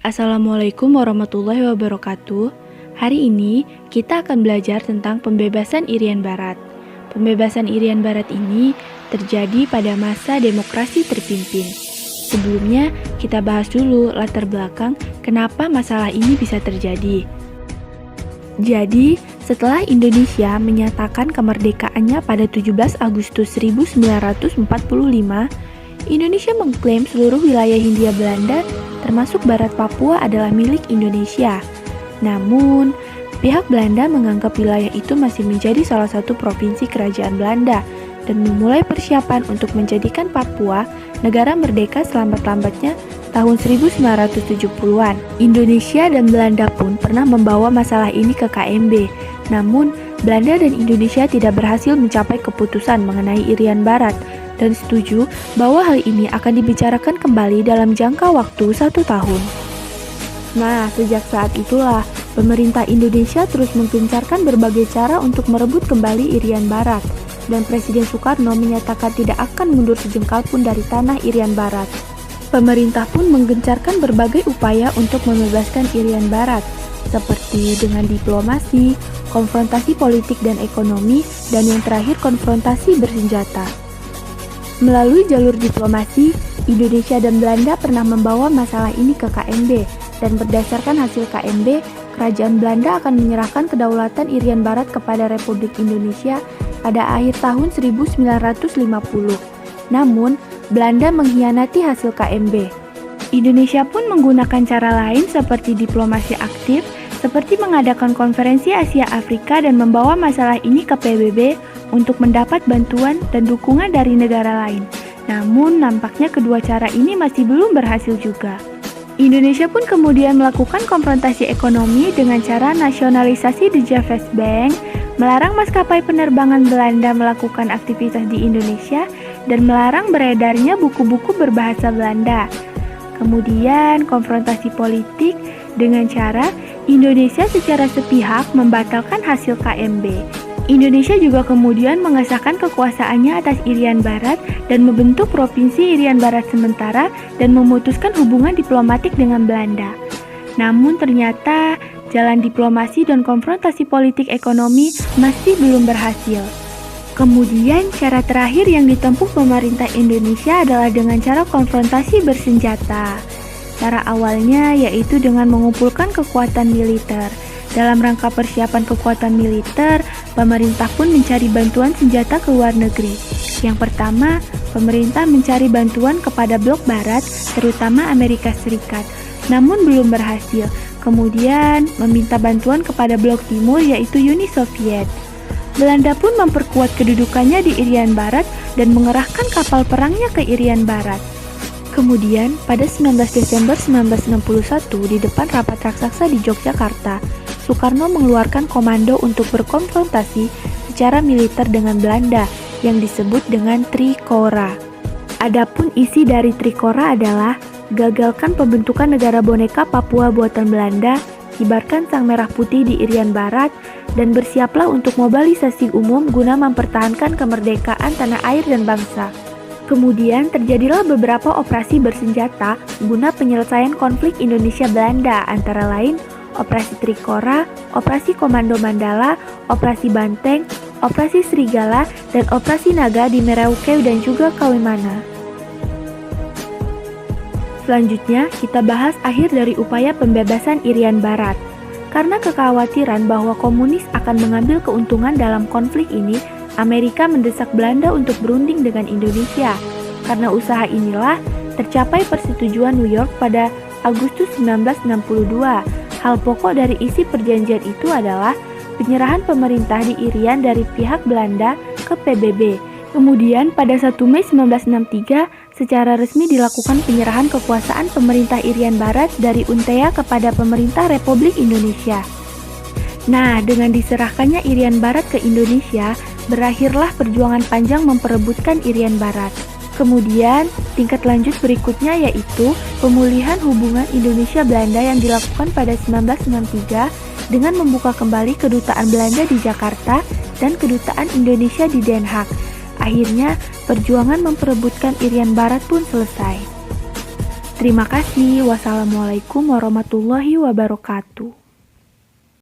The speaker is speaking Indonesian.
Assalamualaikum warahmatullahi wabarakatuh. Hari ini kita akan belajar tentang pembebasan Irian Barat. Pembebasan Irian Barat ini terjadi pada masa demokrasi terpimpin. Sebelumnya, kita bahas dulu latar belakang kenapa masalah ini bisa terjadi. Jadi, setelah Indonesia menyatakan kemerdekaannya pada 17 Agustus 1945, Indonesia mengklaim seluruh wilayah Hindia Belanda termasuk Barat Papua adalah milik Indonesia. Namun, pihak Belanda menganggap wilayah itu masih menjadi salah satu provinsi kerajaan Belanda dan memulai persiapan untuk menjadikan Papua negara merdeka selambat-lambatnya tahun 1970-an. Indonesia dan Belanda pun pernah membawa masalah ini ke KMB. Namun, Belanda dan Indonesia tidak berhasil mencapai keputusan mengenai Irian Barat dan setuju bahwa hal ini akan dibicarakan kembali dalam jangka waktu 1 tahun. Nah, sejak saat itulah, pemerintah Indonesia terus menggencarkan berbagai cara untuk merebut kembali Irian Barat, dan Presiden Soekarno menyatakan tidak akan mundur sejengkal pun dari tanah Irian Barat. Pemerintah pun menggencarkan berbagai upaya untuk membebaskan Irian Barat, seperti dengan diplomasi, konfrontasi politik dan ekonomi, dan yang terakhir konfrontasi bersenjata. Melalui jalur diplomasi, Indonesia dan Belanda pernah membawa masalah ini ke KMB, dan berdasarkan hasil KMB, Kerajaan Belanda akan menyerahkan kedaulatan Irian Barat kepada Republik Indonesia pada akhir tahun 1950. Namun, Belanda mengkhianati hasil KMB. Indonesia pun menggunakan cara lain seperti diplomasi aktif, seperti mengadakan konferensi Asia Afrika dan membawa masalah ini ke PBB untuk mendapat bantuan dan dukungan dari negara lain. Namun, nampaknya kedua cara ini masih belum berhasil juga. Indonesia pun kemudian melakukan konfrontasi ekonomi dengan cara nasionalisasi The Javers Bank, melarang maskapai penerbangan Belanda melakukan aktivitas di Indonesia, dan melarang beredarnya buku-buku berbahasa Belanda. Kemudian, konfrontasi politik dengan cara Indonesia secara sepihak membatalkan hasil KMB. Indonesia juga kemudian mengesahkan kekuasaannya atas Irian Barat dan membentuk Provinsi Irian Barat sementara dan memutuskan hubungan diplomatik dengan Belanda. Namun ternyata jalan diplomasi dan konfrontasi politik ekonomi masih belum berhasil. Kemudian cara terakhir yang ditempuh pemerintah Indonesia adalah dengan cara konfrontasi bersenjata. Cara awalnya yaitu dengan mengumpulkan kekuatan militer. Dalam rangka persiapan kekuatan militer, pemerintah pun mencari bantuan senjata ke luar negeri. Yang pertama, pemerintah mencari bantuan kepada blok barat, terutama Amerika Serikat, namun belum berhasil. Kemudian, meminta bantuan kepada blok timur, yaitu Uni Soviet. Belanda pun memperkuat kedudukannya di Irian Barat dan mengerahkan kapal perangnya ke Irian Barat. Kemudian, pada 19 Desember 1961, di depan rapat raksasa di Yogyakarta, Soekarno mengeluarkan komando untuk berkonfrontasi secara militer dengan Belanda yang disebut dengan Trikora. Adapun isi dari Trikora adalah gagalkan pembentukan negara boneka Papua buatan Belanda, kibarkan sang merah putih di Irian Barat, dan bersiaplah untuk mobilisasi umum guna mempertahankan kemerdekaan tanah air dan bangsa. Kemudian terjadilah beberapa operasi bersenjata guna penyelesaian konflik Indonesia-Belanda, antara lain Operasi Trikora, Operasi Komando Mandala, Operasi Banteng, Operasi Serigala, dan Operasi Naga di Merauke dan juga Kawemana. Selanjutnya, kita bahas akhir dari upaya pembebasan Irian Barat. Karena kekhawatiran bahwa komunis akan mengambil keuntungan dalam konflik ini, Amerika mendesak Belanda untuk berunding dengan Indonesia. Karena usaha inilah, tercapai persetujuan New York pada Agustus 1962. Hal pokok dari isi perjanjian itu adalah penyerahan pemerintah di Irian dari pihak Belanda ke PBB. Kemudian pada 1 Mei 1963, secara resmi dilakukan penyerahan kekuasaan pemerintah Irian Barat dari UNTEA kepada pemerintah Republik Indonesia. Nah, dengan diserahkannya Irian Barat ke Indonesia, berakhirlah perjuangan panjang memperebutkan Irian Barat. Kemudian, tingkat lanjut berikutnya yaitu pemulihan hubungan Indonesia-Belanda yang dilakukan pada 1963 dengan membuka kembali kedutaan Belanda di Jakarta dan kedutaan Indonesia di Den Haag. Akhirnya, perjuangan memperebutkan Irian Barat pun selesai. Terima kasih. Wassalamualaikum warahmatullahi wabarakatuh.